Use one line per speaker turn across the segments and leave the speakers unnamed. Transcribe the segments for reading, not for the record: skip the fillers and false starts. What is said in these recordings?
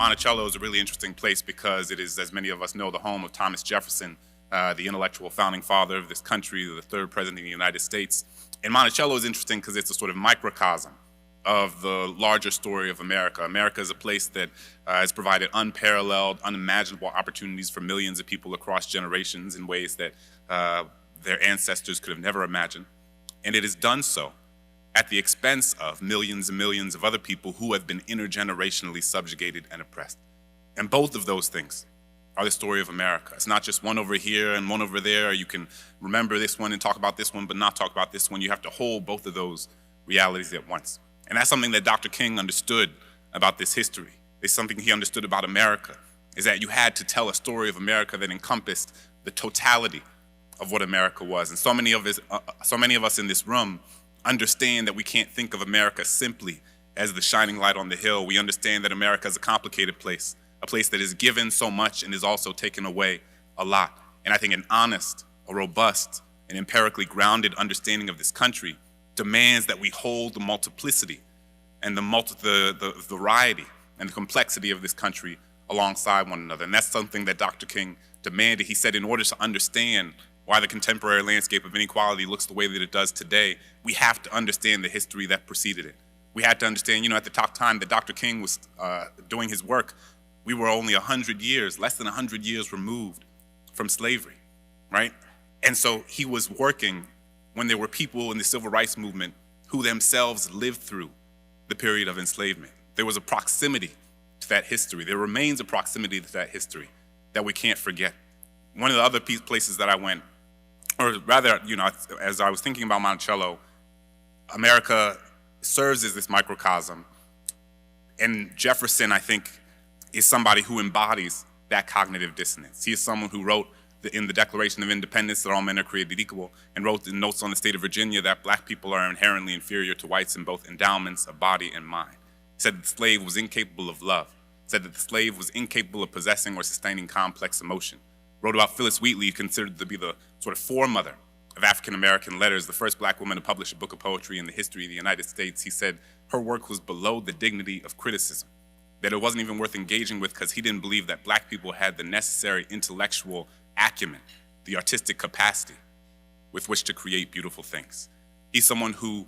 Monticello is a really interesting place because it is, as many of us know, the home of Thomas Jefferson, the intellectual founding father of this country, the third president of the United States. And Monticello is interesting because it's a sort of microcosm of the larger story of America. America is a place that has provided unparalleled, unimaginable opportunities for millions of people across generations in ways that their ancestors could have never imagined. And it has done so at the expense of millions and millions of other people who have been intergenerationally subjugated and oppressed. And both of those things are the story of America. It's not just one over here and one over there. You can remember this one and talk about this one, but not talk about this one. You have to hold both of those realities at once. And that's something that Dr. King understood about this history. It's something he understood about America, is that you had to tell a story of America that encompassed the totality of what America was. And so many of us in this room understand that we can't think of America simply as the shining light on the hill. We understand that America is a complicated place, a place that is given so much and is also taken away a lot. And I think an honest, a robust, and empirically grounded understanding of this country demands that we hold the multiplicity and the variety and the complexity of this country alongside one another. And that's something that Dr. King demanded. He said in order to understand why the contemporary landscape of inequality looks the way that it does today, we have to understand the history that preceded it. We had to understand, at the top time that Dr. King was doing his work, we were only 100 years, less than 100 years removed from slavery, right? And so he was working when there were people in the civil rights movement who themselves lived through the period of enslavement. There was a proximity to that history. There remains a proximity to that history that we can't forget. One of the other places that I went, or rather, as I was thinking about Monticello, America serves as this microcosm. And Jefferson, I think, is somebody who embodies that cognitive dissonance. He is someone who wrote in the Declaration of Independence that all men are created equal, and wrote in Notes on the State of Virginia that black people are inherently inferior to whites in both endowments of body and mind. He said that the slave was incapable of love. He said that the slave was incapable of possessing or sustaining complex emotion. Wrote about Phyllis Wheatley, considered to be the sort of foremother of African-American letters, the first black woman to publish a book of poetry in the history of the United States. He said her work was below the dignity of criticism, that it wasn't even worth engaging with because he didn't believe that black people had the necessary intellectual acumen, the artistic capacity with which to create beautiful things. He's someone who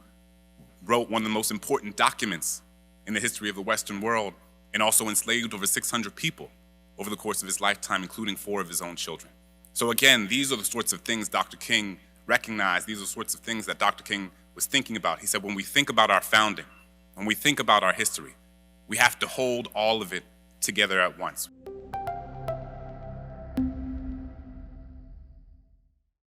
wrote one of the most important documents in the history of the Western world and also enslaved over 600 people over the course of his lifetime, including 4 of his own children. So again, these are the sorts of things Dr. King recognized. These are the sorts of things that Dr. King was thinking about. He said, when we think about our founding, when we think about our history, we have to hold all of it together at once.